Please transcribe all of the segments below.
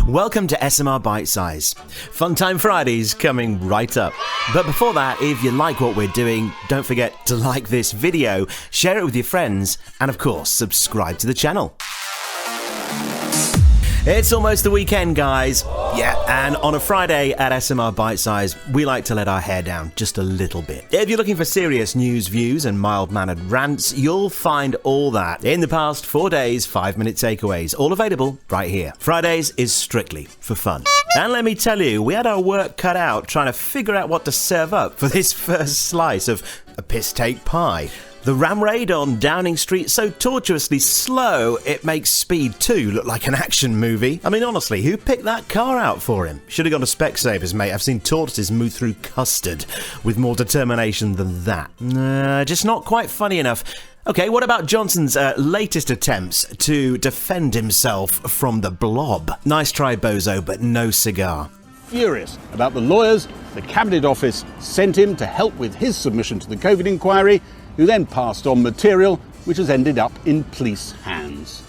Welcome to SMR Bitesize. Funtime Fridays coming right up. But before that, if you like what we're doing, don't forget to like this video, share it with your friends, and of course, subscribe to the channel. It's almost the weekend, guys. Yeah, and on a Friday at SMR Bitesize, we like to let our hair down just a little bit. If you're looking for serious news, views, and mild-mannered rants, you'll find all that in the past 4 days, 5-minute takeaways, all available right here. Fridays is strictly for fun. And let me tell you, we had our work cut out trying to figure out what to serve up for this first slice of a piss-take pie. The ram raid on Downing Street so tortuously slow, it makes Speed 2 look like an action movie. I mean, honestly, who picked that car out for him? Should have gone to Specsavers, mate. I've seen tortoises move through custard with more determination than that. Just not quite funny enough. Okay, what about Johnson's latest attempts to defend himself from the blob? Nice try, bozo, but no cigar. Furious about the lawyers the Cabinet Office sent him to help with his submission to the COVID inquiry, who then passed on material which has ended up in police hands.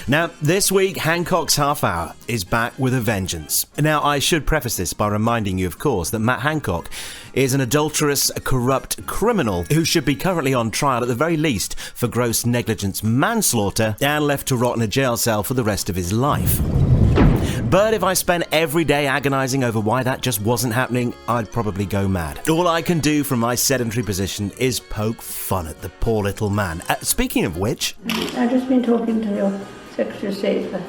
Now, this week, Hancock's Half Hour is back with a vengeance. Now, I should preface this by reminding you, of course, that Matt Hancock is an adulterous, corrupt criminal who should be currently on trial at the very least for gross negligence manslaughter and left to rot in a jail cell for the rest of his life. But if I spent every day agonising over why that just wasn't happening, I'd probably go mad. All I can do from my sedentary position is poke fun at the poor little man. Speaking of which... I've just been talking to your Secretary of State for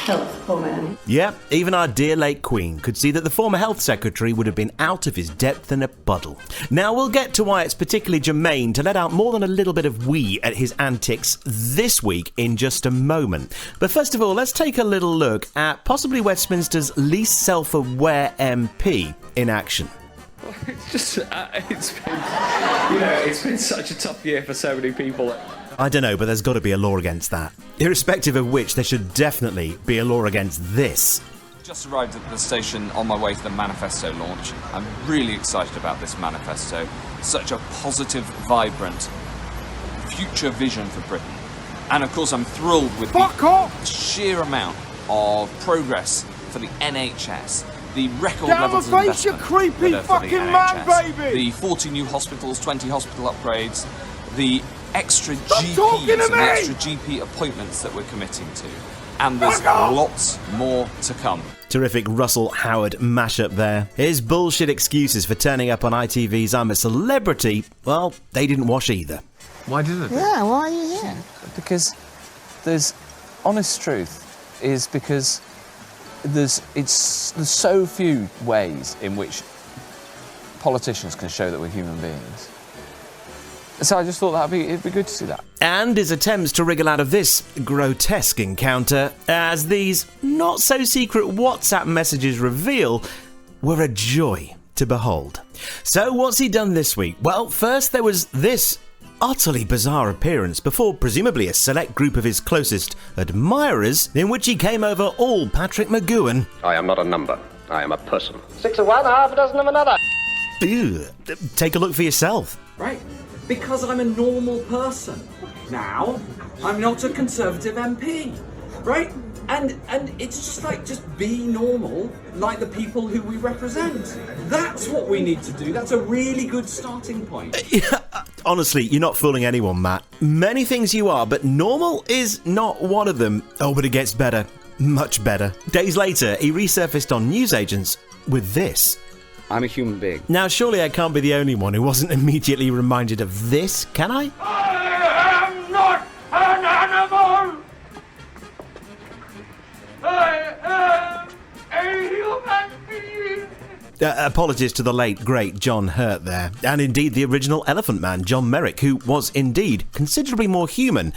Health, poor man. Yeah, even our dear late Queen could see that the former Health Secretary would have been out of his depth in a puddle. Now, we'll get to why it's particularly germane to let out more than a little bit of wee at his antics this week in just a moment. But first of all, let's take a little look at possibly Westminster's least self-aware MP in action. Well, it's just, it's been such a tough year for so many people. I don't know, but there's got to be a law against that. Irrespective of which, there should definitely be a law against this. Just arrived at the station on my way to the manifesto launch. I'm really excited about this manifesto. Such a positive, vibrant future vision for Britain. And of course I'm thrilled with the sheer amount of progress for the NHS. The record levels of investment you creepy fucking man, baby! The 40 new hospitals, 20 hospital upgrades, the extra GPs and extra GP appointments that we're committing to. And there's lots more to come. Terrific Russell Howard mashup there. His bullshit excuses for turning up on ITV's I'm a Celebrity, well, they didn't wash either. Why did it? Yeah, why are you here? Because there's honest truth is because there's so few ways in which politicians can show that we're human beings. So I just thought it'd be good to see that. And his attempts to wriggle out of this grotesque encounter, as these not-so-secret WhatsApp messages reveal, were a joy to behold. So what's he done this week? Well, first there was this utterly bizarre appearance before presumably a select group of his closest admirers, in which he came over all Patrick McGowan. I am not a number. I am a person. 6 of one, half a dozen of another. Ew, take a look for yourself. Right, because I'm a normal person. Now, I'm not a Conservative MP, right? And it's just be normal, like the people who we represent. That's what we need to do. That's a really good starting point. Honestly, you're not fooling anyone, Matt. Many things you are, but normal is not one of them. Oh, but it gets better. Much better. Days later, he resurfaced on newsagents with this. I'm a human being. Now, surely I can't be the only one who wasn't immediately reminded of this, can I? I am not an animal! I am a human being! Apologies to the late, great John Hurt there, and indeed the original Elephant Man, John Merrick, who was indeed considerably more human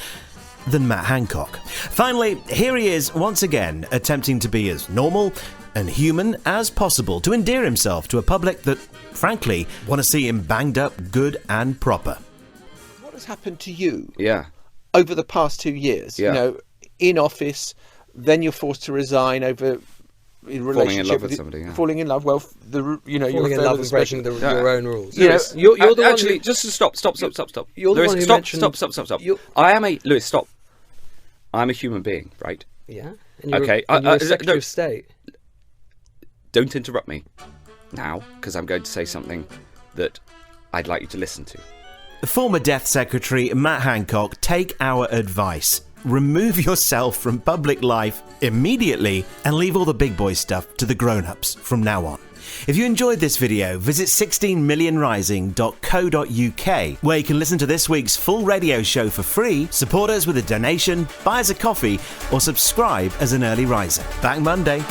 than Matt Hancock. Finally, here he is once again attempting to be as normal and human as possible to endear himself to a public that, frankly, want to see him banged up good and proper. What has happened to you over the past 2 years? Yeah. You know, in office, then you're forced to resign over in relationship falling in love with somebody. Yeah. Falling in love. Well, falling in love and breaking your own rules. You know, you're the actually, one who, just stop. You're the one who mentioned... Stop. I am a... Lewis, stop. I'm a human being, right? Yeah. And you're, okay. And you're a Secretary of State. don't interrupt me now, because I'm going to say something that I'd like you to listen to. Former Death Secretary Matt Hancock, take our advice. Remove yourself from public life immediately and leave all the big boy stuff to the grown-ups from now on. If you enjoyed this video, visit 16millionrising.co.uk, where you can listen to this week's full radio show for free, support us with a donation, buy us a coffee, or subscribe as an early riser. Back Monday.